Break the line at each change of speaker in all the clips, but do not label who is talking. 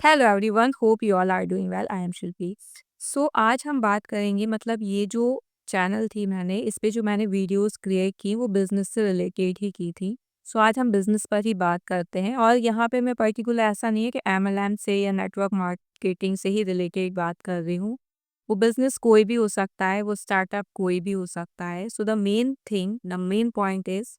Hello everyone, hope you all are doing well. I am Shilpi. So आज हम बात करेंगे, मतलब ये जो चैनल थी मैंने इस पे जो मैंने वीडियोस क्रिएट की वो बिजनेस से रिलेटेड ही की थी। सो आज हम बिजनेस पर ही बात करते हैं और यहाँ पे मैं पर्टिकुलर ऐसा नहीं है कि एमएलएम से या नेटवर्क मार्केटिंग से ही रिलेटेड बात कर रही हूँ। वो बिजनेस कोई भी हो सकता है, वो स्टार्टअप कोई भी हो सकता है। So the main point is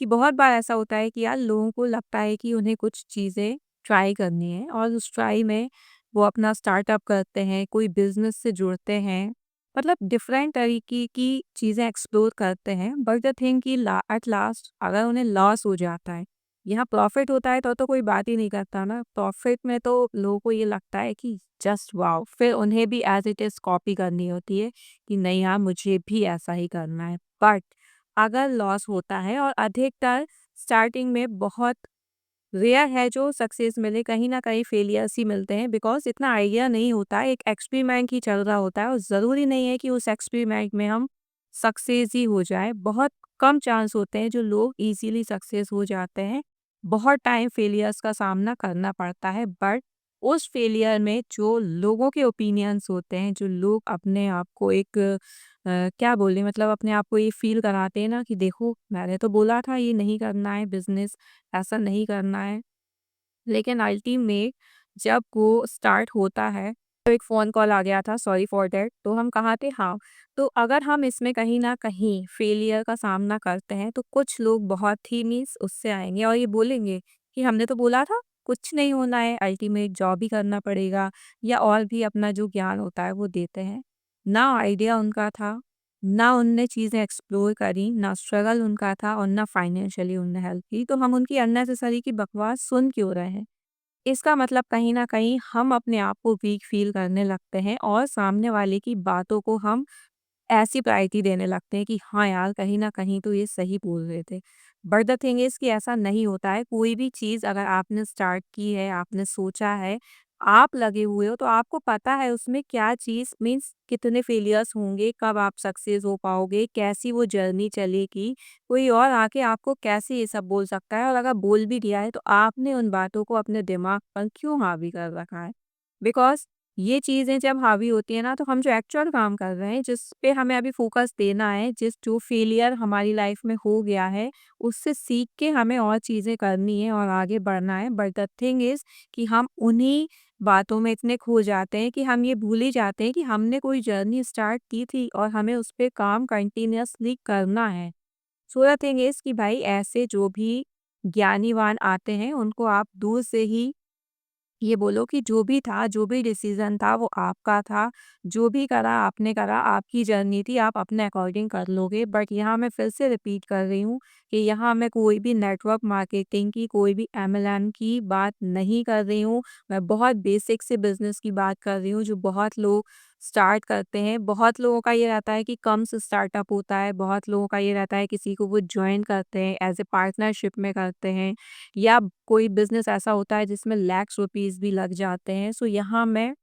कि बहुत बार ऐसा होता है कि यार लोगों को लगता है कि उन्हें कुछ चीज़ें ट्राई करनी है और उस ट्राई में वो अपना स्टार्टअप करते हैं, कोई बिजनेस से जुड़ते हैं, मतलब डिफरेंट तरीके की चीज़ें एक्सप्लोर करते हैं। बट द थिंग कि एट लास्ट अगर उन्हें लॉस हो जाता है, यहाँ प्रॉफिट होता है तो कोई बात ही नहीं करता ना। प्रॉफिट में तो लोगों को ये लगता है कि जस्ट वाओ, फिर उन्हें भी एज इट इज़ कॉपी करनी होती है कि नहीं यार मुझे भी ऐसा ही करना है। बट अगर लॉस होता है, और अधिकतर स्टार्टिंग में बहुत रेयर है जो सक्सेस मिले, कहीं ना कहीं फेलियर्स ही मिलते हैं, बिकॉज इतना आइडिया नहीं होता है, एक एक्सपेरिमेंट ही चल रहा होता है और ज़रूरी नहीं है कि उस एक्सपेरिमेंट में हम सक्सेस ही हो जाए। बहुत कम चांस होते हैं जो लोग इजीली सक्सेस हो जाते हैं। बहुत टाइम फेलियर्स का सामना करना पड़ता है, बट उस फेलियर में जो लोगों के ओपिनियंस होते हैं, जो लोग अपने आप को एक क्या बोले, मतलब अपने आप को ये फील कराते हैं ना कि देखो मैंने तो बोला था ये नहीं करना है, बिजनेस ऐसा नहीं करना है। लेकिन अल्टीमेट जब वो स्टार्ट होता है तो एक फ़ोन कॉल आ गया था, सॉरी फॉर दैट। तो हम कहाँ थे? हाँ, तो अगर हम इसमें कहीं न कहीं फेलियर का सामना करते हैं तो कुछ लोग बहुत ही मीन्स उससे आएँगे और ये बोलेंगे कि हमने तो बोला था, कुछ नहीं होना है, अल्टीमेट जॉब ही करना पड़ेगा, या और भी अपना जो ज्ञान होता है वो देते हैं। ना आइडिया उनका था, ना उनने चीज़ें एक्सप्लोर करी, ना स्ट्रगल उनका था और ना फाइनेंशियली उनने हेल्प की, तो हम उनकी अननेसेसरी की बकवास सुन क्यों रहे हैं? इसका मतलब कहीं न कहीं हम अपने आप को वीक फ़ील करने लगते हैं और सामने वाले की बातों को हम ऐसी प्रायोरिटी देने लगते हैं कि हाँ यार, कहीं न कहीं तो ये सही बोल रहे थे। बट द थिंग इज़ कि ऐसा नहीं होता है। कोई भी चीज़ अगर आपने स्टार्ट की है, आपने सोचा है, आप लगे हुए हो, तो आपको पता है उसमें क्या चीज़ मीन्स कितने फेलियर्स होंगे, कब आप सक्सेस हो पाओगे, कैसी वो जर्नी चलेगी। कोई और आके आपको कैसे ये सब बोल सकता है, और अगर बोल भी दिया है तो आपने उन बातों को अपने दिमाग पर क्यों हावी कर रखा है? बिकॉज़ ये चीज़ें जब हावी होती है ना, तो हम जो एक्चुअल काम कर रहे हैं, जिस पे हमें अभी फ़ोकस देना है, जिस जो फेलियर हमारी लाइफ़ में हो गया है, उससे सीख के हमें और चीज़ें करनी है और आगे बढ़ना है। बट द थिंग इज़ कि हम उन्हीं बातों में इतने खो जाते हैं कि हम ये भूल ही जाते हैं कि हमने कोई जर्नी स्टार्ट की थी और हमें उस पे काम कंटिन्यूअसली करना है। सो द थिंग इज़ कि भाई ऐसे जो भी ज्ञानीवान आते हैं, उनको आप दूर से ही ये बोलो कि जो भी था, जो भी डिसीज़न था वो आपका था, जो भी करा आपने करा, आपकी जर्नी थी, आप अपने अकॉर्डिंग कर लोगे। बट यहाँ मैं फिर से रिपीट कर रही हूँ कि यहाँ मैं कोई भी नेटवर्क मार्केटिंग की, कोई भी एमएलएम की बात नहीं कर रही हूँ। मैं बहुत बेसिक से बिज़नेस की बात कर रही हूँ, जो बहुत लोग स्टार्ट करते हैं। बहुत लोगों का ये रहता है कि कम से स्टार्टअप होता है, बहुत लोगों का ये रहता है किसी को वो जॉइन करते हैं, एज़ ए पार्टनरशिप में करते हैं, या कोई बिज़नेस ऐसा होता है जिसमें लैक्स रुपीज़ भी लग जाते हैं। सो यहाँ मैं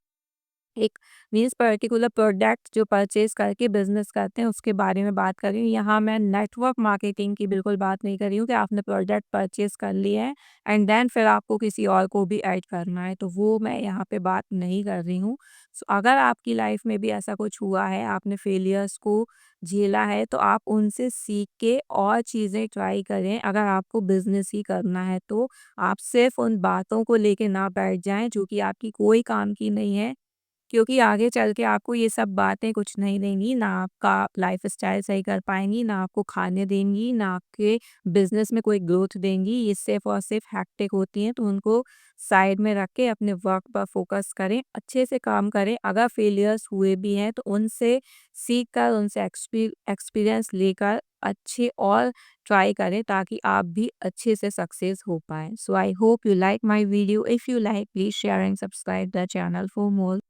एक मीन्स पर्टिकुलर प्रोडक्ट जो परचेज़ करके बिज़नेस करते हैं उसके बारे में बात कर रही हूँ। यहाँ मैं नेटवर्क मार्केटिंग की बिल्कुल बात नहीं कर रही हूँ कि आपने प्रोडक्ट परचेज़ कर लिया है एंड देन फिर आपको किसी और को भी ऐड करना है, तो वो मैं यहाँ पे बात नहीं कर रही हूँ। सो अगर आपकी लाइफ़ में भी ऐसा कुछ हुआ है, आपने फेलियर्स को झेला है, तो आप उनसे सीख के और चीज़ें ट्राई करें। अगर आपको बिज़नेस ही करना है तो आप सिर्फ़ उन बातों को लेके ना बैठ जाएँ जो कि आपकी कोई काम की नहीं है, क्योंकि आगे चल के आपको ये सब बातें कुछ नहीं देंगी, ना आपका लाइफ़स्टाइल सही कर पाएँगी, ना आपको खाने देंगी, ना आपके बिज़नेस में कोई ग्रोथ देंगी। ये सिर्फ़ और सिर्फ़ हेक्टिक होती हैं, तो उनको साइड में रख के अपने वर्क पर फ़ोकस करें, अच्छे से काम करें। अगर फेलियर्स हुए भी हैं तो उनसे सीख कर, उनसे एक्सपीरियंस लेकर अच्छे और ट्राई करें ताकि आप भी अच्छे से सक्सेस हो पाएँ। So I hope you like my video. If you like, please share and subscribe the channel for more